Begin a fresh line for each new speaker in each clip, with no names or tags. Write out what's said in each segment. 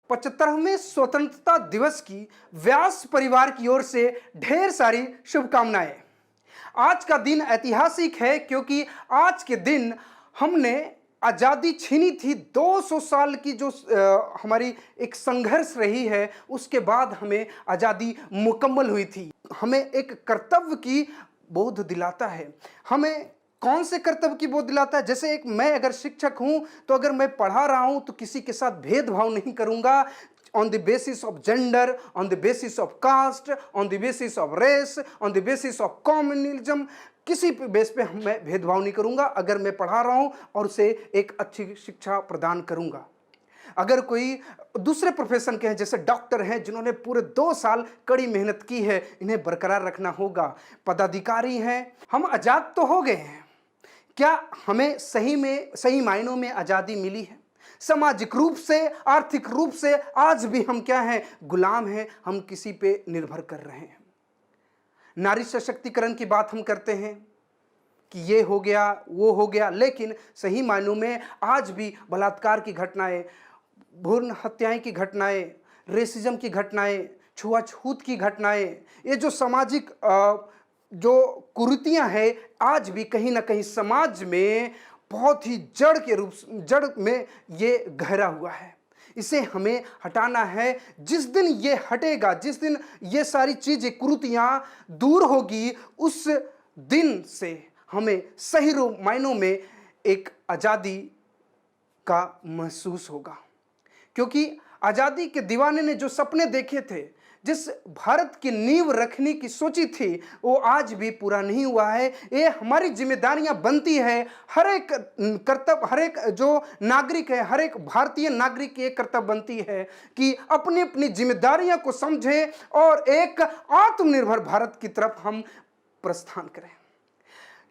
75वें स्वतंत्रता दिवस की व्यास परिवार की ओर से ढेर सारी शुभकामनाएं। आज का दिन ऐतिहासिक है क्योंकि आज के दिन हमने आज़ादी छीनी थी। 200 साल की जो हमारी एक संघर्ष रही है, उसके बाद हमें आज़ादी मुकम्मल हुई थी। हमें एक कर्तव्य की बोध दिलाता है। हमें कौन से कर्तव्य की बोध दिलाता है? जैसे एक मैं अगर शिक्षक हूं तो अगर मैं पढ़ा रहा हूं तो किसी के साथ भेदभाव नहीं करूंगा। On the basis of gender, on the basis of caste, on the basis of race, on the basis of communalism, किसी बेस पे मैं भेदभाव नहीं करूंगा अगर मैं पढ़ा रहा हूं और उसे एक अच्छी शिक्षा प्रदान करूंगा। अगर कोई दूसरे प्रोफेशन के हैं, जैसे डॉक्टर हैं जिन्होंने पूरे 2 साल कड़ी मेहनत की है, इन्हें बरकरार रखना होगा। पदाधिकारी हैं, हम आज़ाद तो हो गए हैं, क्या हमें सही मायनों में आज़ादी मिली है? सामाजिक रूप से, आर्थिक रूप से आज भी हम क्या हैं? गुलाम हैं। हम किसी पे निर्भर कर रहे हैं। नारी सशक्तिकरण की बात हम करते हैं कि ये हो गया, वो हो गया, लेकिन सही मायनों में आज भी बलात्कार की घटनाएं, भ्रूण हत्याएं की घटनाएं, रेसिज्म की घटनाएं, छुआछूत की घटनाएं, ये जो सामाजिक जो कुरीतियां हैं, आज भी कहीं ना कहीं समाज में बहुत ही जड़ में ये गहरा हुआ है। इसे हमें हटाना है। जिस दिन ये हटेगा, जिस दिन ये सारी चीजें, कुरीतियां दूर होगी, उस दिन से हमें सही मायनों में एक आज़ादी का महसूस होगा। क्योंकि आज़ादी के दीवाने ने जो सपने देखे थे, जिस भारत की नींव रखने की सोची थी, वो आज भी पूरा नहीं हुआ है। ये हमारी जिम्मेदारियां बनती है। हर एक कर्तव्य, हर एक जो नागरिक है, हर एक भारतीय नागरिक की एक कर्तव्य बनती है कि अपनी अपनी जिम्मेदारियों को समझे और एक आत्मनिर्भर भारत की तरफ हम प्रस्थान करें।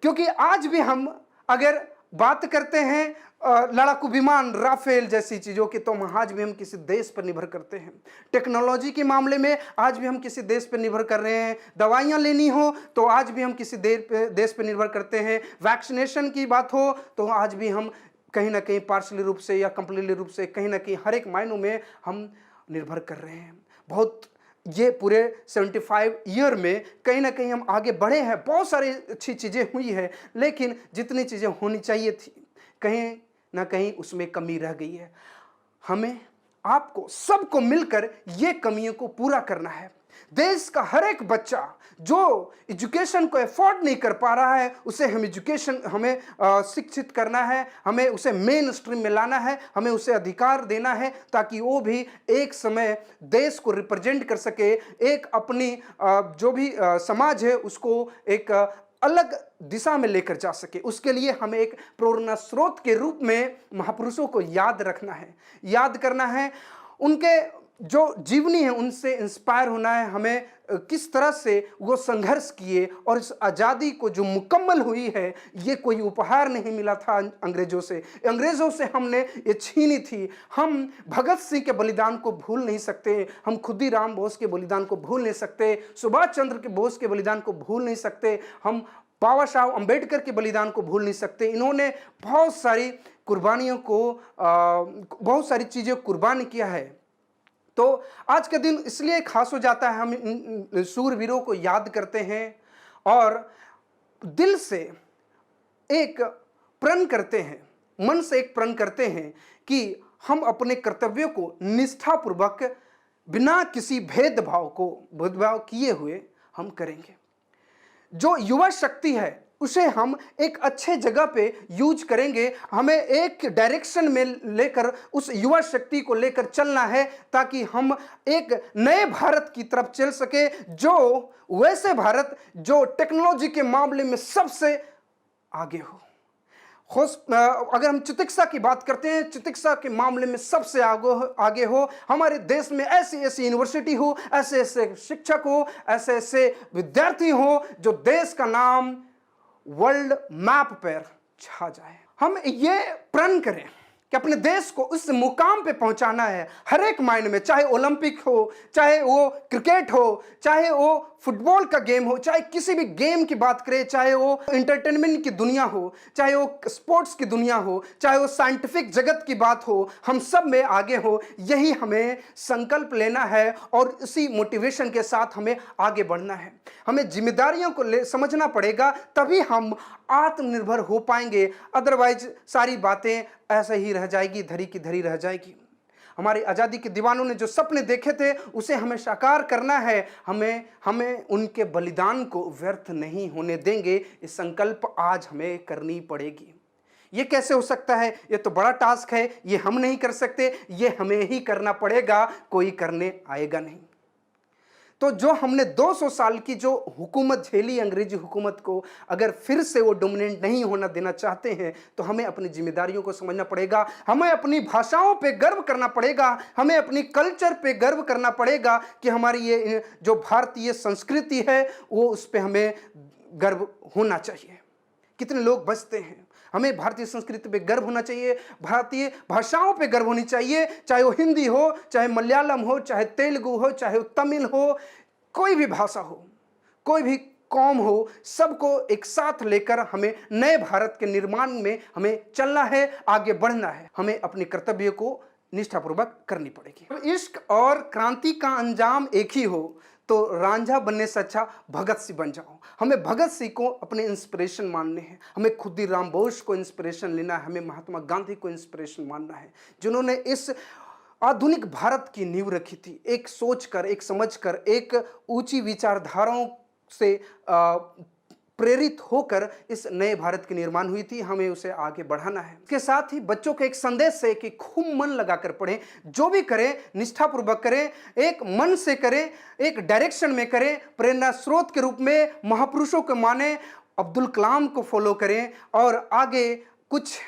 क्योंकि आज भी हम अगर बात करते हैं लड़ाकू विमान, राफेल जैसी चीज़ों की, तो आज भी हम किसी देश पर निर्भर करते हैं। टेक्नोलॉजी के मामले में आज भी हम किसी देश पर निर्भर कर रहे हैं। दवाइयाँ लेनी हो तो आज भी हम किसी देश पर निर्भर करते हैं। वैक्सीनेशन की बात हो तो आज भी हम कहीं ना कहीं पार्शली रूप से या कंप्लीटली रूप से, कहीं ना कहीं हर एक मायनों में हम निर्भर कर रहे हैं। बहुत ये पूरे 75 ईयर में कहीं ना कहीं हम आगे बढ़े हैं। बहुत सारी अच्छी चीज़ें हुई है, लेकिन जितनी चीज़ें होनी चाहिए थी, कहीं ना कहीं उसमें कमी रह गई है। हमें, आपको, सबको मिलकर ये कमियों को पूरा करना है। देश का हर एक बच्चा जो एजुकेशन को अफोर्ड नहीं कर पा रहा है, उसे हमें शिक्षित करना है, हमें उसे मेन स्ट्रीम में लाना है, हमें उसे अधिकार देना है ताकि वो भी एक समय देश को रिप्रेजेंट कर सके, एक अपनी जो भी समाज है उसको एक अलग दिशा में लेकर जा सके। उसके लिए हमें एक प्रेरणा स्रोत के रूप में महापुरुषों को याद रखना है, याद करना है। उनके जो जीवनी है उनसे इंस्पायर होना है। हमें किस तरह से वो संघर्ष किए और इस आज़ादी को जो मुकम्मल हुई है, ये कोई उपहार नहीं मिला था अंग्रेज़ों से। अंग्रेज़ों से हमने ये छीनी थी। हम भगत सिंह के बलिदान को भूल नहीं सकते, हम खुदीराम बोस के बलिदान को भूल नहीं सकते, सुभाष चंद्र के बोस के बलिदान को भूल नहीं सकते, हम बाबा साहब अम्बेडकर के बलिदान को भूल नहीं सकते। इन्होंने बहुत सारी कुर्बानियों को, बहुत सारी चीज़ें कुर्बान किया है। तो आज का दिन इसलिए खास हो जाता है, हम इन शूरवीरों को याद करते हैं और दिल से एक प्रण करते हैं, मन से एक प्रण करते हैं कि हम अपने कर्तव्यों को निष्ठापूर्वक, बिना किसी भेदभाव किए हुए हम करेंगे। जो युवा शक्ति है उसे हम एक अच्छे जगह पे यूज करेंगे। हमें एक डायरेक्शन में लेकर उस युवा शक्ति को लेकर चलना है ताकि हम एक नए भारत की तरफ चल सके, जो वैसे भारत जो टेक्नोलॉजी के मामले में सबसे आगे हो। अगर हम चिकित्सा की बात करते हैं, चिकित्सा के मामले में सबसे आगे हो। हमारे देश में ऐसी ऐसी यूनिवर्सिटी हो, ऐसे ऐसे शिक्षक हो, ऐसे ऐसे विद्यार्थी हो जो देश का नाम वर्ल्ड मैप पर छा जाए। हम ये प्रण करें कि अपने देश को उस मुकाम पे पहुंचाना है हर एक मायने में, चाहे ओलंपिक हो, चाहे वो क्रिकेट हो, चाहे वो फुटबॉल का गेम हो, चाहे किसी भी गेम की बात करें, चाहे वो एंटरटेनमेंट की दुनिया हो, चाहे वो स्पोर्ट्स की दुनिया हो, चाहे वो साइंटिफिक जगत की बात हो, हम सब में आगे हो। यही हमें संकल्प लेना है और इसी मोटिवेशन के साथ हमें आगे बढ़ना है। हमें जिम्मेदारियों को समझना पड़ेगा, तभी हम आत्मनिर्भर हो पाएंगे। अदरवाइज सारी बातें ऐसे ही रह जाएगी, धरी की धरी रह जाएगी। हमारी आज़ादी के दीवानों ने जो सपने देखे थे उसे हमें साकार करना है। हमें उनके बलिदान को व्यर्थ नहीं होने देंगे। ये संकल्प आज हमें करनी पड़ेगी। ये कैसे हो सकता है? ये तो बड़ा टास्क है, ये हम नहीं कर सकते, ये हमें ही करना पड़ेगा, कोई करने आएगा नहीं। तो जो हमने 200 साल की जो हुकूमत झेली, अंग्रेजी हुकूमत को, अगर फिर से वो डोमिनेंट नहीं होना देना चाहते हैं तो हमें अपनी जिम्मेदारियों को समझना पड़ेगा। हमें अपनी भाषाओं पे गर्व करना पड़ेगा, हमें अपनी कल्चर पे गर्व करना पड़ेगा कि हमारी ये जो भारतीय संस्कृति है वो उस पर हमें गर्व होना चाहिए। कितने लोग बचते हैं, हमें भारतीय संस्कृति पे गर्व होना चाहिए, भारतीय भाषाओं पे गर्व होनी चाहिए, चाहे वो हिंदी हो, चाहे मलयालम हो, चाहे तेलुगु हो, चाहे वो तमिल हो, कोई भी भाषा हो, कोई भी कौम हो, सबको एक साथ लेकर हमें नए भारत के निर्माण में हमें चलना है, आगे बढ़ना है। हमें अपने कर्तव्य को निष्ठापूर्वक करनी पड़ेगी। इश्क और क्रांति का अंजाम एक ही हो तो रांझा बनने से अच्छा भगत सिंह बन जाओ। हमें भगत सिंह को अपने इंस्पिरेशन मानने हैं, हमें खुदीराम बोस को इंस्पिरेशन लेना है, हमें महात्मा गांधी को इंस्पिरेशन मानना है, जिन्होंने इस आधुनिक भारत की नींव रखी थी। एक सोचकर, एक समझकर, एक ऊंची विचारधाराओं से प्रेरित होकर इस नए भारत की निर्माण हुई थी। हमें उसे आगे बढ़ाना है। इसके साथ ही बच्चों को एक संदेश है कि खूब मन लगाकर पढ़ें, जो भी करें निष्ठापूर्वक करें, एक मन से करें, एक डायरेक्शन में करें, प्रेरणा स्रोत के रूप में महापुरुषों को माने, अब्दुल कलाम को फॉलो करें और आगे कुछ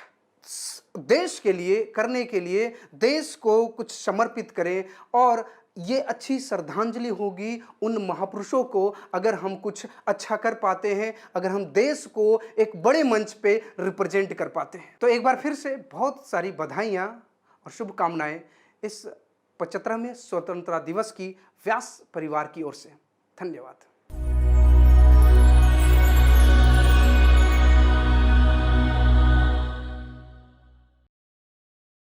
देश के लिए करने के लिए देश को कुछ समर्पित करें। और ये अच्छी श्रद्धांजलि होगी उन महापुरुषों को अगर हम कुछ अच्छा कर पाते हैं, अगर हम देश को एक बड़े मंच पे रिप्रेजेंट कर पाते हैं। तो एक बार फिर से बहुत सारी बधाइयाँ और शुभकामनाएं इस 75वें स्वतंत्रता दिवस की व्यास परिवार की ओर से। धन्यवाद।